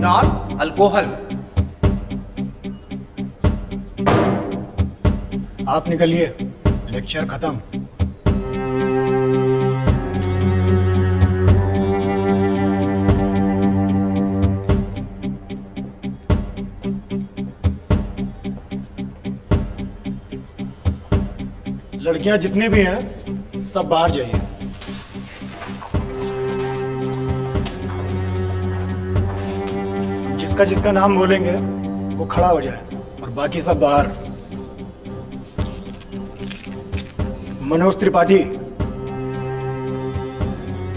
Not alcohol. आप निकलिए, lecture खत्म। लड़कियां जितनी भी हैं सब बाहर जाइए। जिसका जिसका नाम बोलेंगे वो खड़ा हो जाए और बाकी सब बाहर। मनोज त्रिपाठी,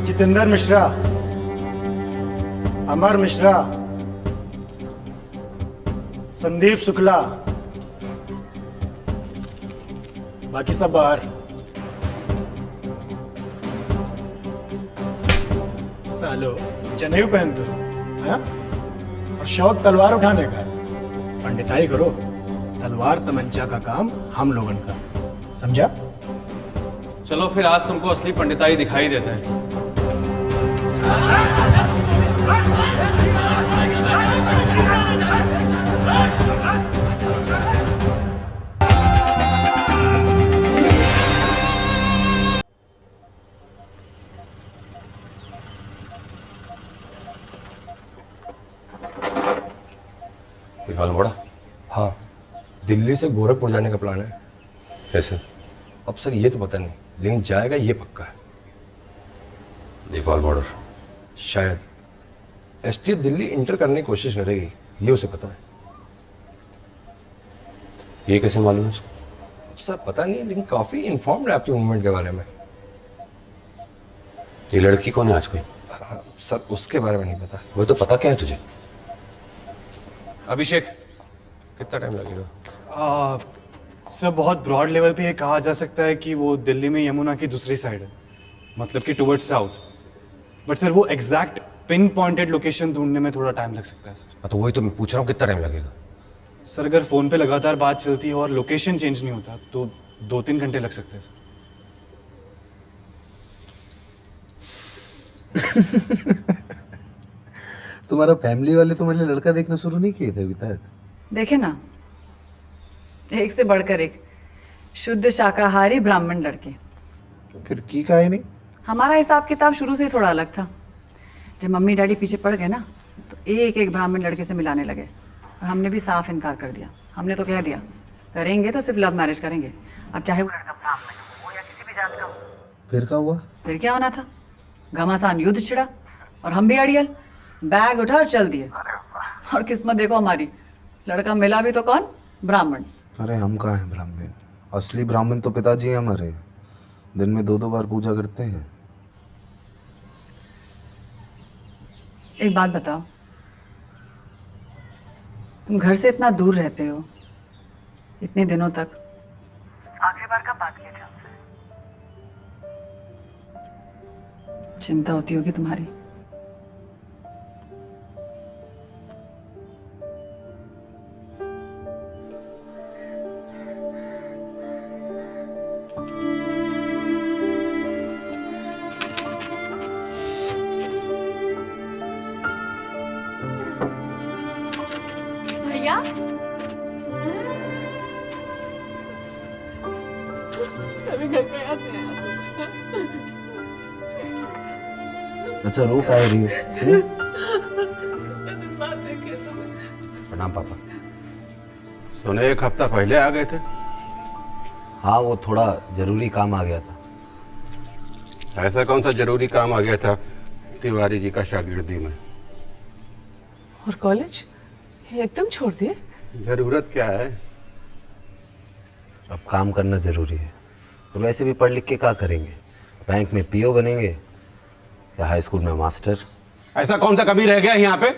जितेंद्र मिश्रा, अमर मिश्रा, संदीप शुक्ला, बाकी सब बाहर। सालो जनेऊ पहनते हो, हाँ? और शौक तलवार उठाने का है। पंडिताई करो, तलवार तमंचा का काम हम लोगन का, समझा? चलो फिर आज तुमको असली पंडिताई दिखाई देता है। विशाल बड़ा। हाँ, दिल्ली से गोरखपुर जाने का प्लान है। कैसे? अब सर ये तो पता नहीं, लेकिन जाएगा ये पक्का है। नेपाल बॉर्डर। शायद एसटीएफ दिल्ली इंटर करने की कोशिश करेगी, ये उसे पता है। ये कैसे मालूम है उसको? अब सर पता नहीं, लेकिन काफी इन्फॉर्म्ड है आपके मूवमेंट के बारे में। ये लड़की कौन है आज कोई? सर उसके बारे में नहीं पता। वो तो पता क्या है तुझे? अभिषेक, कितना टाइम लगेगा? सर बहुत ब्रॉड लेवल पे ये कहा जा सकता है कि वो दिल्ली में यमुना की दूसरी साइड है, मतलब कि टुवर्ड्स साउथ। बट सर वो एग्जैक्ट पिन पॉइंटेड लोकेशन ढूंढने में थोड़ा टाइम लग सकता है सर। तो वही तो मैं पूछ रहा हूँ, कितना टाइम लगेगा? सर अगर फोन पे लगातार बात चलती है और लोकेशन चेंज नहीं होता तो 2-3 घंटे लग सकते हैं सर। तुम्हारा फैमिली वाले तुम्हारे लिए लड़का देखना शुरू नहीं किए थे अभी तक? देखे ना, एक से बढ़कर एक शुद्ध शाकाहारी ब्राह्मण लड़के। फिर की का है नहीं? हमारा हिसाब किताब शुरू से ही थोड़ा अलग था। जब मम्मी डैडी पीछे पड़ गए ना तो एक एक ब्राह्मण लड़के से मिलाने लगे और हमने भी साफ इनकार कर दिया। हमने तो कह दिया करेंगे तो सिर्फ लव मैरिज करेंगे, अब चाहे वो लड़का ब्राह्मण हो या किसी भी जात का हो। फिर क्या हुआ? फिर क्या होना था, घमासान युद्ध छिड़ा और हम भी अड़ियल, बैग उठा और चल दिए। और किस्मत देखो हमारी, लड़का मिला भी तो कौन, ब्राह्मण। अरे हम कहाँ हैं ब्राह्मण? असली ब्राह्मण तो पिताजी हैं हमारे, दिन में 2-2 बार पूजा करते हैं। एक बात बताओ, तुम घर से इतना दूर रहते हो इतने दिनों तक, आखिरी बार कब बात की थी हमसे? चिंता होती होगी तुम्हारी। भैया कभी घर पे आते हैं। अच्छा रो का रही है? प्रणाम पापा। सुने 1 हफ्ता पहले आ गए थे। हाँ, वो थोड़ा जरूरी काम आ गया था। ऐसा कौन सा जरूरी काम आ गया था तिवारी जी का शागिर्दी में? और कॉलेज एकदम छोड़ दिए? जरूरत क्या है? अब काम करना जरूरी है। तो वैसे भी पढ़ लिख के क्या करेंगे? बैंक में पीओ बनेंगे या हाई स्कूल में मास्टर? ऐसा कौन सा कभी रह गया यहाँ पे?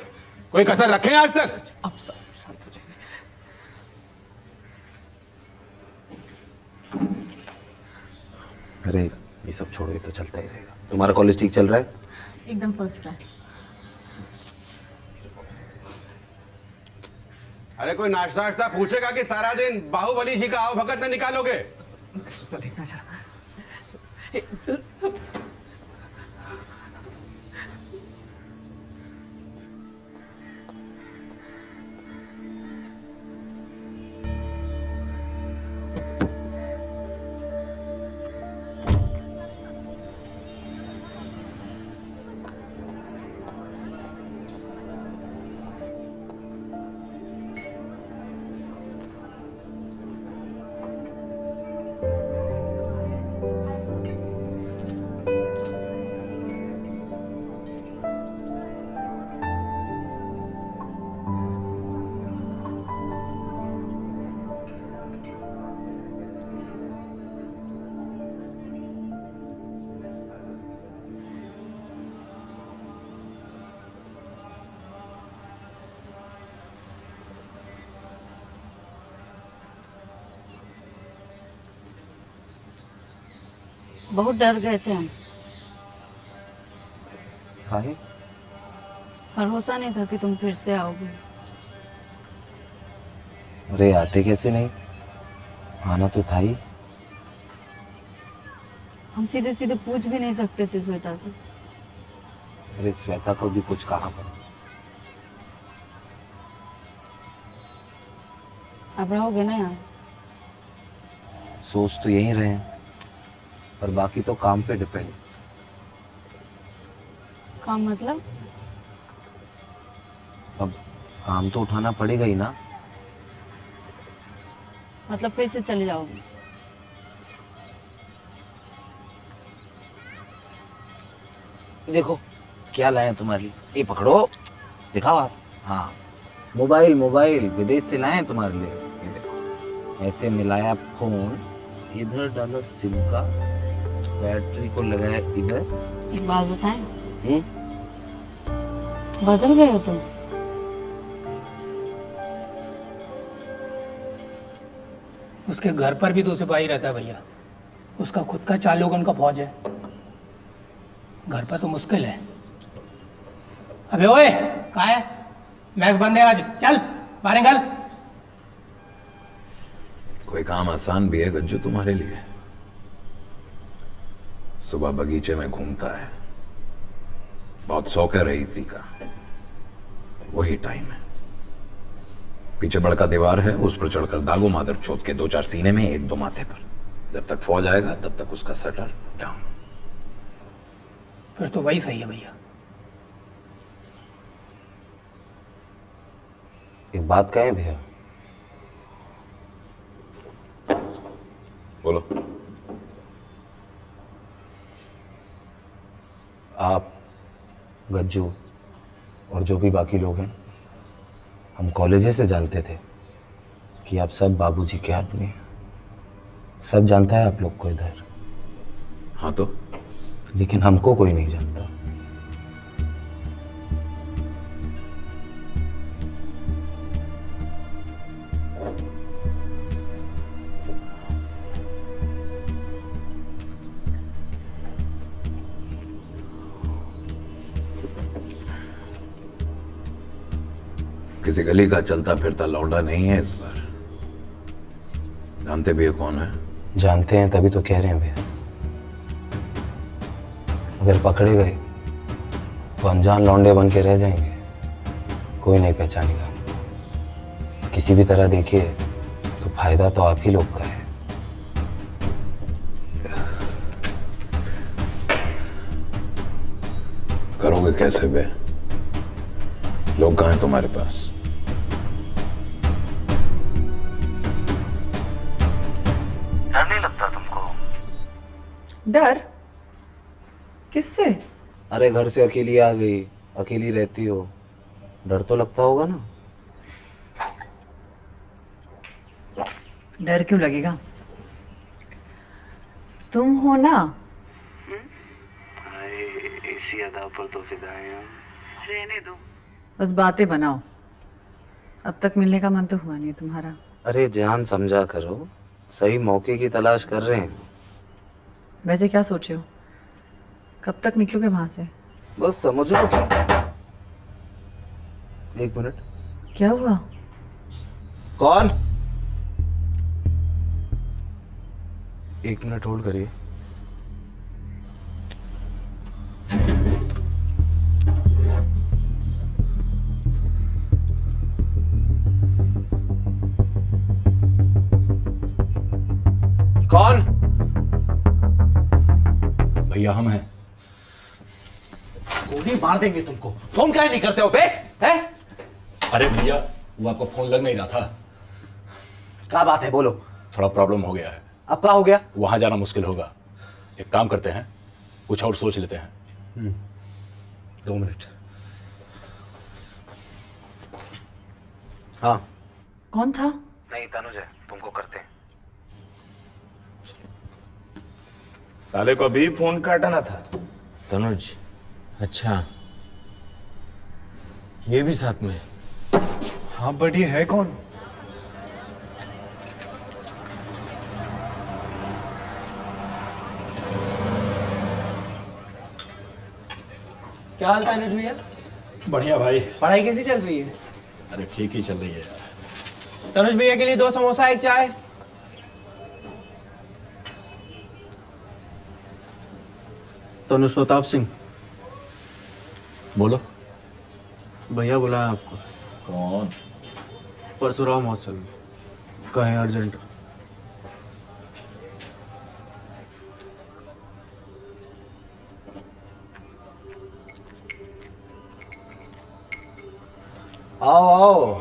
कोई कसर रखे आज तक? अब शांत हो जाइए। अरे ये सब छोड़ो, ये तो चलता ही रहेगा। तुम्हारा कॉलेज ठीक चल रहा है? एकदम फर्स्ट क्लास। अरे कोई नाश्ता वाश्ता पूछेगा कि सारा दिन बाहुबली जी का आओ भगत न निकालोगे? तो देखना जरा। बहुत डर गए थे हम। काहे? भरोसा नहीं था कि तुम फिर से आओगे। अरे आते कैसे नहीं, आना तो था ही। हम सीधे सीधे पूछ भी नहीं सकते थे श्वेता से। अरे श्वेता को भी कुछ कहा पर। अब रहोगे ना यहाँ? सोच तो यही रहे हैं, पर बाकी तो काम पे डिपेंड। काम मतलब? अब काम तो उठाना पड़ेगा ही ना। मतलब फिर से चले जाओगे? देखो क्या लाए हैं तुम्हारे लिए, ये पकड़ो, दिखाओ आप। हाँ, मोबाइल मोबाइल विदेश से लाए हैं तुम्हारे लिए। ये देखो, ऐसे मिलाया फोन, इधर डाला सिम का, बैटरी को लगाया इधर। एक बात बताएं, बदल गए हो तुम। उसके घर पर भी तो सिपाही रहता है भैया, उसका खुद का 4 लोगों का फौज है, घर पर तो मुश्किल है। अबे ओए, कहाँ है? मैच बंद है आज, चल बाहर निकल। कोई काम आसान भी है गज्जू तुम्हारे लिए? सुबह बगीचे में घूमता है, बहुत शौक है रईसी का, वही टाइम है। पीछे बड़का दीवार है, उस पर चढ़कर दागो मादर चोट के 2-4 सीने में, 1-2 माथे पर। जब तक फौज आएगा तब तक उसका शटर डाउन। फिर तो वही सही है भैया। एक बात कहें भैया? बोलो। आप, गज्जू और जो भी बाकी लोग हैं, हम कॉलेज से जानते थे कि आप सब बाबूजी के आदमी हैं। सब जानता है आप लोग को इधर। हाँ तो? लेकिन हमको कोई नहीं जानता। किसी गली का चलता फिरता लौंडा नहीं है इस बार। जानते भी है कौन है? जानते हैं तभी तो कह रहे हैं भैया। अगर पकड़े गए तो अनजान लौंडे बन के रह जाएंगे, कोई नहीं पहचानेगा। किसी भी तरह देखिए तो फायदा तो आप ही लोग का है। करोगे कैसे बे? लोग कहाँ हैं तुम्हारे पास? डर नहीं लगता तुमको? डर किससे? अरे घर से अकेली आ गई, अकेली रहती हो, डर तो लगता होगा ना। डर क्यों लगेगा? तुम हो ना। इसी अदा पर तो फिदा है। रहने दो, बस बातें बनाओ। अब तक मिलने का मन तो हुआ नहीं तुम्हारा। अरे जान समझा करो, सही मौके की तलाश कर रहे हैं। वैसे क्या सोचे हो, कब तक निकलोगे वहां से? बस समझो कि 1 मिनट। क्या हुआ? कौन? 1 मिनट होल्ड करिए। कौन? भैया हम हैं। गोली मार देंगे तुमको। फोन काहे नहीं करते हो बे? हैं? अरे भैया वो आपका फोन लग नहीं रहा था, क्या बात है, बोलो। थोड़ा प्रॉब्लम हो गया है। अब क्या हो गया? वहां जाना मुश्किल होगा। एक काम करते हैं, कुछ और सोच लेते हैं। 2 मिनट। हाँ। कौन था? नहीं तनुज है, तुमको करते हैं। साले को अभी फोन काटना था। तनुज, अच्छा ये भी साथ में? हाँ बट ये है कौन? क्या हाल है तनुज भैया? बढ़िया भाई। पढ़ाई कैसी चल रही है? अरे ठीक ही चल रही है यार। तनुज भैया के लिए 2 समोसा 1 चाय। तनुज प्रताप सिंह। बोलो। भैया बुलाया आपको। कौन? परशुराम हॉस्टल में, कहें अर्जेंट। आओ आओ,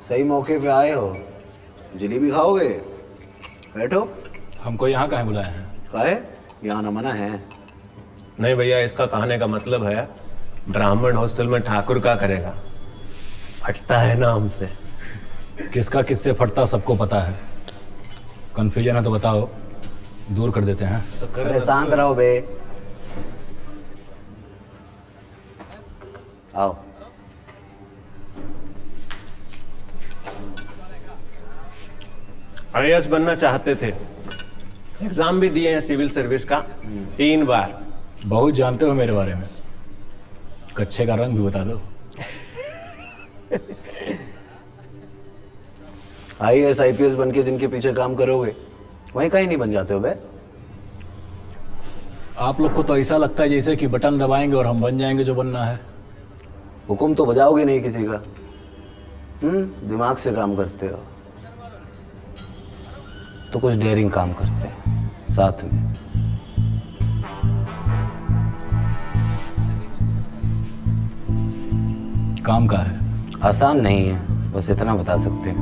सही मौके पे आए हो। जलेबी खाओगे? बैठो। हमको यहाँ काहे बुलाया है? काहे? यहाँ न मना है। नहीं भैया, इसका कहने का मतलब है ब्राह्मण हॉस्टल में ठाकुर का करेगा, फटता है ना हमसे। किसका किससे फटता सबको पता है। कंफ्यूजन है तो बताओ, दूर कर देते हैं। अरे शांत रहो बे। आओ। आईएएस बनना चाहते थे, एग्जाम भी दिए हैं सिविल सर्विस का 3 बार। बहुत जानते हो मेरे बारे में। कच्छे का रंग भी बता दो। आईएएस आईपीएस बन के जिनके पीछे काम करोगे वहीं कहीं नहीं बन जाते हो बे। आप लोग को तो ऐसा लगता है जैसे कि बटन दबाएंगे और हम बन जाएंगे जो बनना है। हुक्म तो बजाओगे नहीं किसी का। दिमाग से काम करते हो तो कुछ डेयरिंग काम करते हैं साथ में। काम का है? आसान नहीं है, बस इतना बता सकते हैं।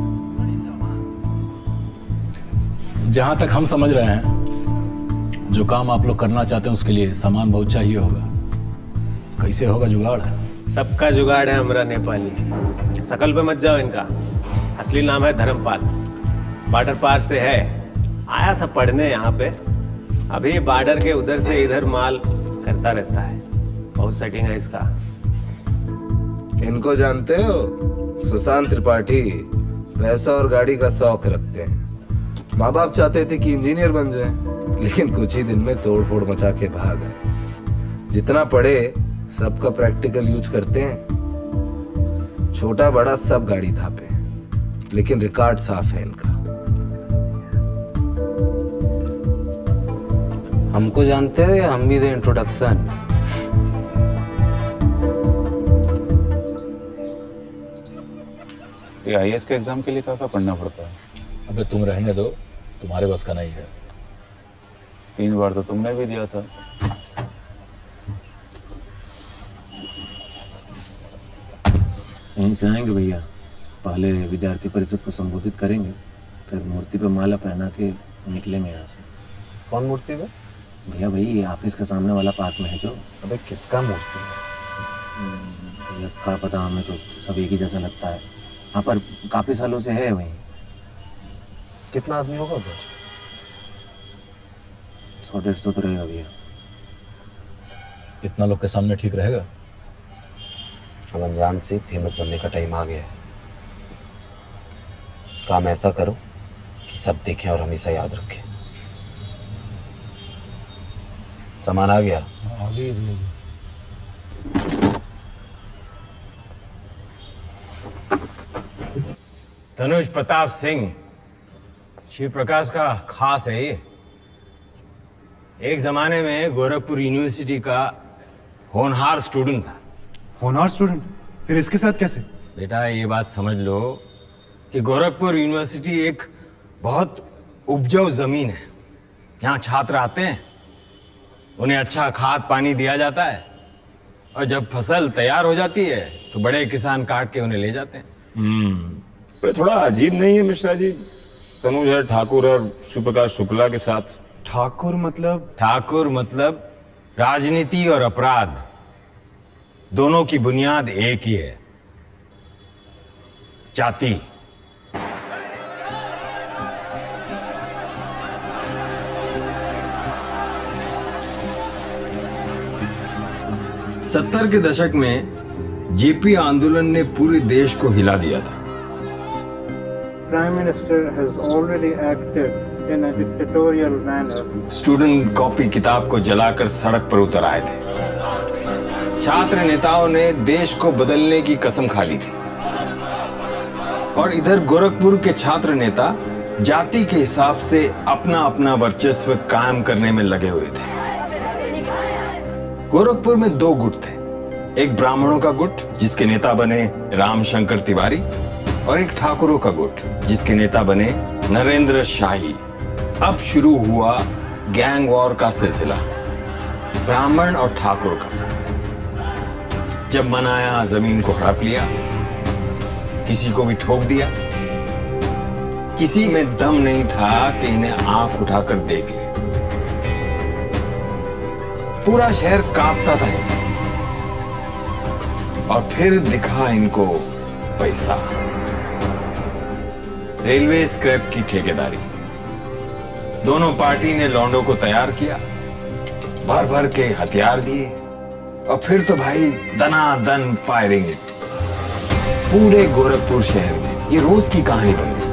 जहां तक हम समझ रहे हैं, जो काम आप लोग करना चाहते हैं उसके लिए सामान बहुत चाहिए होगा। कैसे होगा जुगाड़? सबका जुगाड़ है हमारा नेपाली। शकल पे मत जाओ इनका, असली नाम है धर्मपाल। बॉर्डर पार से है, आया था पढ़ने यहाँ पे। अभी बॉर्डर के उधर से इधर माल करता रहता है। बहुत सेटिंग है इसका। इनको जानते हो? सुशांत त्रिपाठी। पैसा और गाड़ी का शौक रखते हैं। माँ बाप चाहते थे कि इंजीनियर बन जाए, लेकिन कुछ ही दिन में तोड़ फोड़ मचा के भाग गए। जितना पढ़े सबका प्रैक्टिकल यूज करते हैं। छोटा बड़ा सब गाड़ी धापे हैं, लेकिन रिकॉर्ड साफ है इनका। हमको जानते हो या हम भी दे इंट्रोडक्शन? ये आईएएस के एग्जाम के लिए क्या पढ़ना पड़ता है? अबे तुम रहने दो, तुम्हारे बस का नहीं है। 3 बार तो तुमने भी दिया था। यहीं से आएंगे भैया। पहले विद्यार्थी परिषद को संबोधित करेंगे, फिर मूर्ति पे माला पहना के निकलेंगे यहाँ से। कौन मूर्ति पे? भैया भाई ऑफिस के सामने वाला पार्क में है जो। अबे किसका मूर्ति है? भैया क्या पता, हमें तो सब एक ही जैसा लगता है। यहाँ पर काफी सालों से है वहीं। कितना आदमी होगा उधर? 100-150 तो रहेगा भैया। इतना लोग के सामने ठीक रहेगा? अब अनजान से फेमस बनने का टाइम आ गया है। काम ऐसा करो कि सब देखें और हमेशा याद रखें। सामान आ गया? तनुज प्रताप सिंह शिव प्रकाश का खास है ये। एक जमाने में गोरखपुर यूनिवर्सिटी का होनहार स्टूडेंट था। होनहार स्टूडेंट? फिर इसके साथ कैसे? बेटा ये बात समझ लो कि गोरखपुर यूनिवर्सिटी एक बहुत उपजाऊ जमीन है। यहाँ छात्र आते हैं, उन्हें अच्छा खाद पानी दिया जाता है, और जब फसल तैयार हो जाती है तो बड़े किसान काट के उन्हें ले जाते हैं। पर थोड़ा अजीब नहीं है मिश्रा जी, तनुज ठाकुर और शिवप्रकाश शुक्ला के साथ? ठाकुर मतलब? ठाकुर मतलब राजनीति और अपराध दोनों की बुनियाद एक ही है, जाति। सत्तर के दशक में जेपी आंदोलन ने पूरे देश को हिला दिया था। Prime Minister has already acted in a dictatorial manner. Student copy किताब को जलाकर सड़क पर उतर आए थे। छात्र नेताओं ने देश को बदलने की कसम खा ली थी, और इधर गोरखपुर के छात्र नेता जाति के हिसाब से अपना अपना वर्चस्व कायम करने में लगे हुए थे। गोरखपुर में दो गुट थे, एक ब्राह्मणों का गुट जिसके नेता बने रामशंकर तिवारी, और एक ठाकुरों का गुट जिसके नेता बने नरेंद्र शाही। अब शुरू हुआ गैंग वॉर का सिलसिला, ब्राह्मण और ठाकुर का। जब मन आया जमीन को हड़प लिया, किसी को भी ठोक दिया, किसी में दम नहीं था कि इन्हें आंख उठाकर देख ले। पूरा शहर कांपता था इससे, और फिर दिखा इनको पैसा। रेलवे स्क्रैप की ठेकेदारी, दोनों पार्टी ने लौंडों को तैयार किया, भर भर के हथियार दिए, और फिर तो भाई दनादन फायरिंग पूरे गोरखपुर शहर में। ये रोज की कहानी बन गई,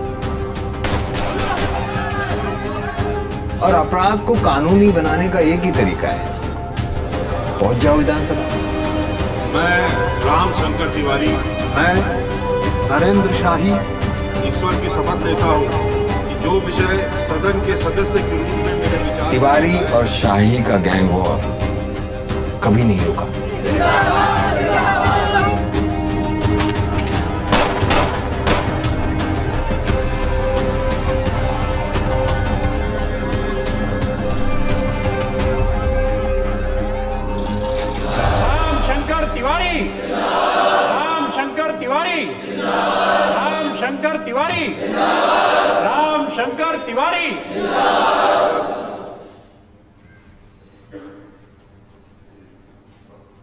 और अपराध को कानूनी बनाने का एक ही तरीका है, पहुंच जाओ विधानसभा। मैं रामशंकर तिवारी, मैं नरेंद्र शाही ईश्वर की शपथ लेता हूँ कि जो विषय सदन के सदस्य के रूप में मेरे विचार तिवारी और शाही का गैंग वॉर कभी नहीं रुका। रामशंकर तिवारी, रामशंकर तिवारी, रामशंकर तिवारी, रामशंकर तिवारी।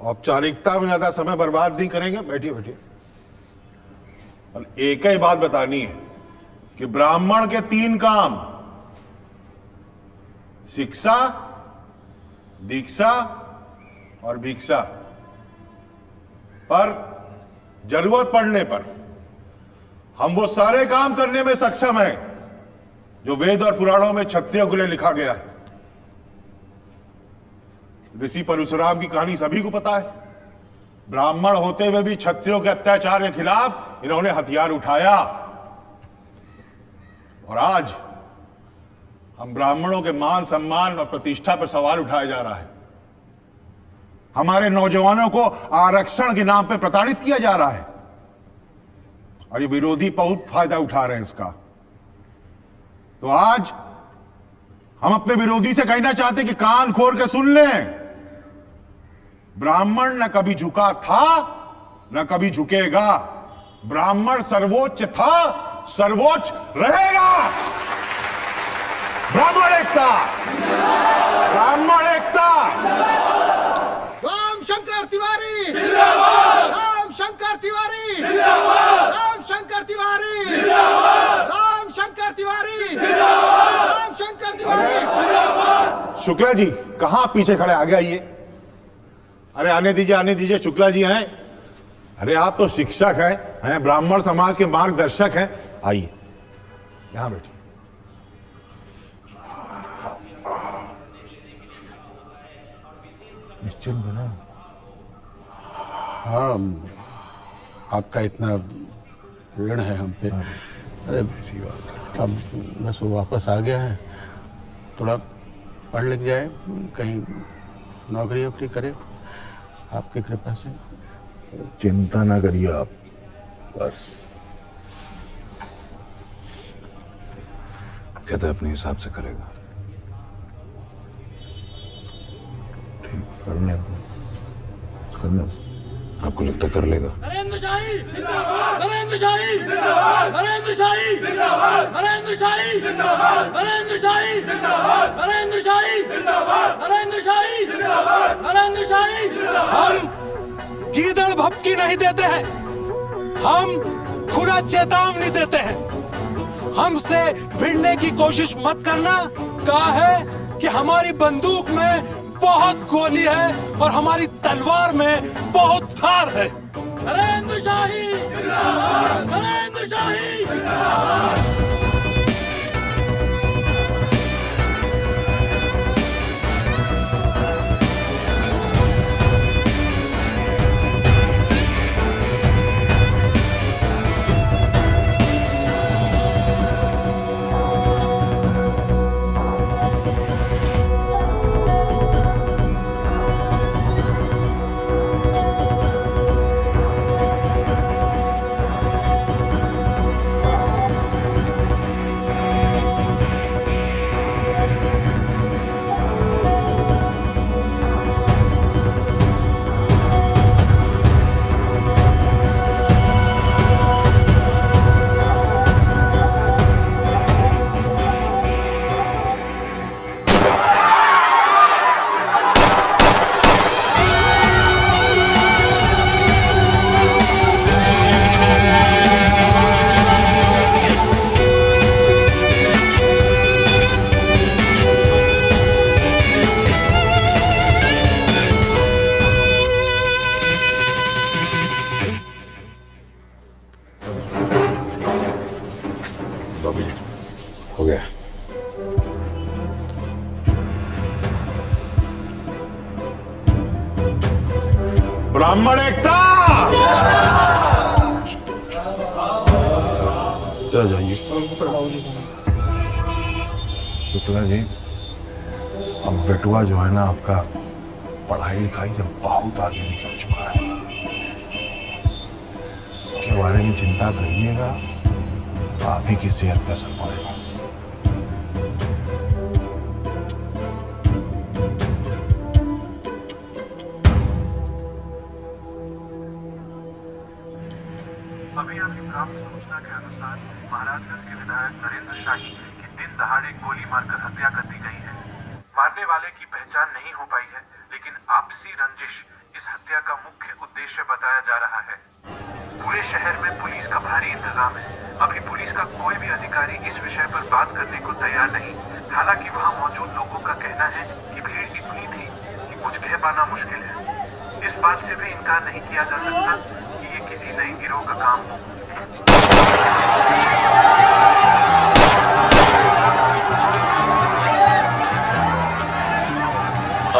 औपचारिकता में ज्यादा समय बर्बाद नहीं करेंगे, बैठिए बैठिए। और एक ही बात बतानी है कि ब्राह्मण के 3 काम, शिक्षा, दीक्षा और भिक्षा, पर जरूरत पड़ने पर हम वो सारे काम करने में सक्षम हैं जो वेद और पुराणों में क्षत्रियों के लिए लिखा गया है। ऋषि परशुराम की कहानी सभी को पता है। ब्राह्मण होते हुए भी क्षत्रियों के अत्याचार के खिलाफ इन्होंने हथियार उठाया, और आज हम ब्राह्मणों के मान सम्मान और प्रतिष्ठा पर सवाल उठाया जा रहा है। हमारे नौजवानों को आरक्षण के नाम पे प्रताड़ित किया जा रहा है, और ये विरोधी बहुत फायदा उठा रहे हैं इसका। तो आज हम अपने विरोधी से कहना चाहते हैं कि कान खोल के सुन लें, ब्राह्मण न कभी झुका था न कभी झुकेगा। ब्राह्मण सर्वोच्च था, सर्वोच्च रहेगा। ब्राह्मण एकता, ब्राह्मण एकता। रामशंकर तिवारी जिंदाबाद, रामशंकर तिवारी जिंदाबाद, रामशंकर तिवारी जिंदाबाद, रामशंकर तिवारी जिंदाबाद, रामशंकर तिवारी जिंदाबाद। शुक्ला जी कहां पीछे खड़े, आगे आइए। अरे आने दीजिए, शुक्ला जी हैं। अरे आप तो शिक्षक हैं, ब्राह्मण समाज के मार्गदर्शक हैं, आइए यहां बैठिए। निश्चित बना। हाँ, आपका इतना ऋण है हम पे। अरे अब बस वो वापस आ गया है, थोड़ा पढ़ लिख जाए, कहीं नौकरी वोकरी करे, आपकी कृपा से। चिंता ना करिए आप, बस कहते अपने हिसाब से करेगा। करने दो, करने दो। आपको लगता कर लेगा? नरेंद्र शाही जिंदाबाद, नरेंद्र शाही जिंदाबाद, नरेंद्र शाही जिंदाबाद, नरेंद्र शाही जिंदाबाद, नरेंद्र शाही जिंदाबाद, नरेंद्र शाही जिंदाबाद, नरेंद्र शाही जिंदाबाद, नरेंद्र शाही जिंदाबाद। हम गीदड़ भपकी नहीं देते हैं, हम खुला चेतावनी देते हैं। हमसे भिड़ने की कोशिश मत करना। कहा है कि हमारी बंदूक में बहुत गोली है और हमारी तलवार में बहुत धार है। नरेंद्र शाही जिंदाबाद, नरेंद्र शाही जिंदाबाद। हो गया। ब्राह्मण एकता। चल जाइए। शुक्ला जी, अब बेटुआ जो है ना आपका पढ़ाई लिखाई से बहुत आगे निकल चुका है। उसके बारे में चिंता करिएगा, आप ही की सेहत पे असर पड़ेगा। अभी अभी प्राप्त सूचना के अनुसार महाराजगंज के विधायक नरेंद्र शाही की दिन दहाड़े गोली मारकर हत्या कर दी गई है। मारने वाले की पहचान नहीं हो पाई है, लेकिन आपसी रंजिश इस हत्या का मुख्य उद्देश्य बताया जा रहा है। पूरे शहर में पुलिस का भारी इंतजाम है। अभी पुलिस का कोई भी अधिकारी इस विषय पर बात करने को तैयार नहीं। हालांकि वहां मौजूद लोगों का कहना है कि भीड़ इतनी थी कि कुछ कह पाना मुश्किल है। इस बात से भी इनकार नहीं किया जा सकता कि ये किसी नई गिरोह का काम हो।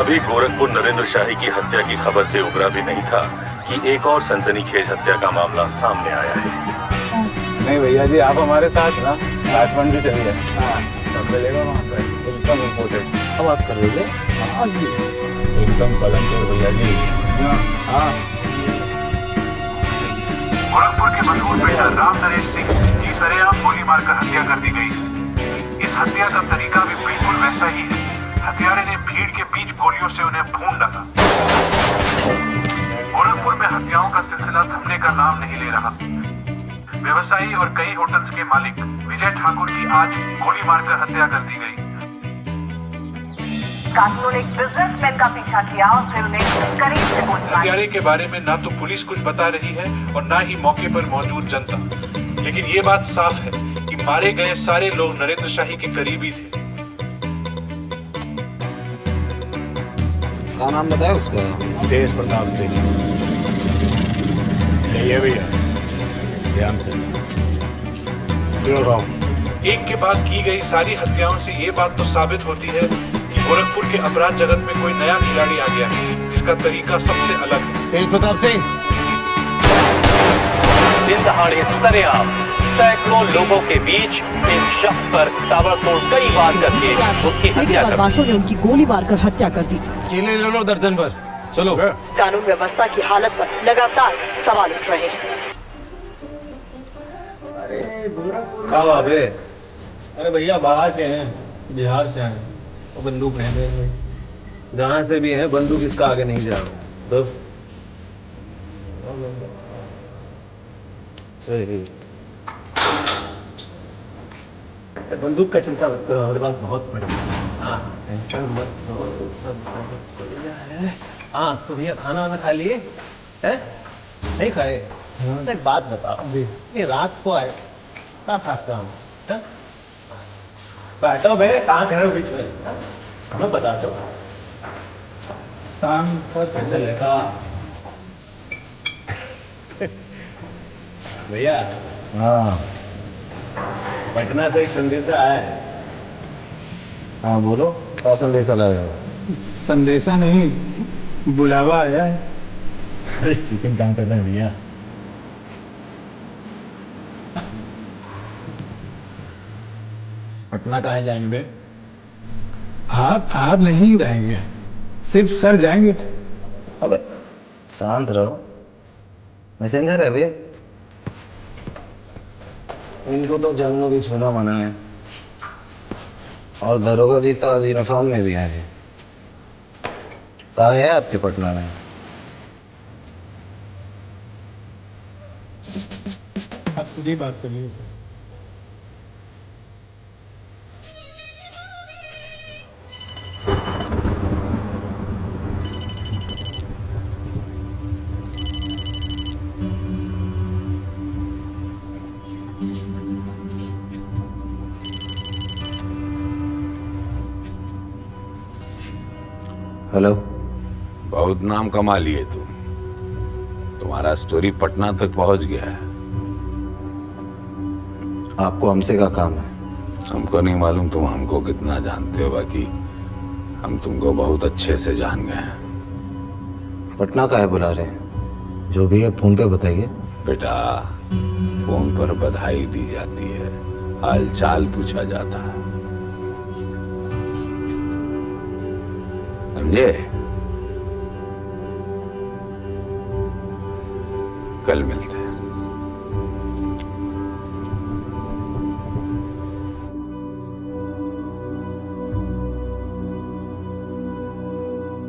अभी गोरखपुर नरेंद्र शाही की हत्या की खबर से उबरा भी नहीं था कि एक और सनसनीखेज हत्या का मामला सामने आया है। नहीं भैया जी, आप हमारे साथ ना काठमांडू भी चलिए। सब मिलेगा वहाँ पे, एकदम इम्पोर्टेंट। अब बात कर रहे थे एकदम कलम तोड़ भैया जी। हाँ, गोरखपुर के मशहूर बिल्डर राम नरेश सिंह की सरेआम गोली मारकर हत्या कर दी गई। इस हत्या का तरीका भी बिल्कुल वैसा ही है। हत्यारे ने भीड़ के बीच गोलियों से उन्हें भून डाला। गोरखपुर में हत्याओं का सिलसिला थमने का नाम नहीं ले रहा। व्यवसायी और कई होटल्स के मालिक विजय ठाकुर की आज गोली मारकर हत्या कर दी गई। कानून एक बिजनेसमैन का पीछा किया और फिर उन्हें करीब से गोली मारी। हत्यारे के बारे में ना तो पुलिस कुछ बता रही है और ना ही मौके पर मौजूद जनता। लेकिन ये बात साफ है कि मारे गए सारे लोग नरेंद्र शाही के करीबी थे। क्या नाम बताया उसका? तेज प्रताप सिंह। ये भैया ध्यान से। एक के बाद की गई सारी हत्याओं से ये बात तो साबित होती है कि गोरखपुर के अपराध जगत में कोई नया खिलाड़ी आ गया है, जिसका तरीका सबसे अलग है। तेज प्रताप सिंह दिन दहाड़े सरेआम सैकड़ों लोगों के बीच एक शख्स पर ताबड़तोड़ कई वार करके उसकी हत्या कर बदमाशों ने उनकी गोली मारकर हत्या कर दी। केले ले लो दर्जन भर। चलो। कानून व्यवस्था की हालत पर लगातार सवाल उठ रहे हैं। कब अबे? अरे भैया बाहर के हैं, बिहार से आए, वो बंदूक नहीं दे भाई। जहां से भी है बंदूक इसका आगे नहीं जा रहा तो सही बंदूक का चिंता मत करो, हमारे पास बहुत बढ़िया। हाँ टेंशन मत लो, सब बहुत बढ़िया है। हाँ तो भैया खाना वाना खा लिए हैं? नहीं खाए? मुझसे एक बात बताओ, ये रात को आए क्या खास काम है? बैठो बे, कहाँ खड़े हो बीच में? हमें बता दो। शाम सर कैसे लगा? भैया हाँ पटना से एक संदेशा आया है। हाँ बोलो, क्या संदेशा लाया? संदेशा नहीं, बुलावा आया है। अरे चिकन काम करना है भैया। पटना कहाँ जाएंगे? आप नहीं जाएंगे, सिर्फ सर जाएंगे। अबे शांत रहो, मैसेंजर है भैया, इनको तो जानना भी छूना मना है। और दरोगा जी तो आज यूनिफॉर्म में भी आए हैं। कहाँ है आपके पटना में? आप सीधी बात करिए। हेलो। बहुत नाम कमा लिए तुम, तुम्हारा स्टोरी पटना तक पहुंच गया है। आपको हमसे का काम है? हमको नहीं मालूम तुम हमको कितना जानते हो, बाकी हम तुमको बहुत अच्छे से जान गए हैं। पटना का है बुला रहे हैं? जो भी है फोन पे बताइए। बेटा फोन पर बधाई दी जाती है, हाल चाल पूछा जाता है, समझे? कल मिलते हैं।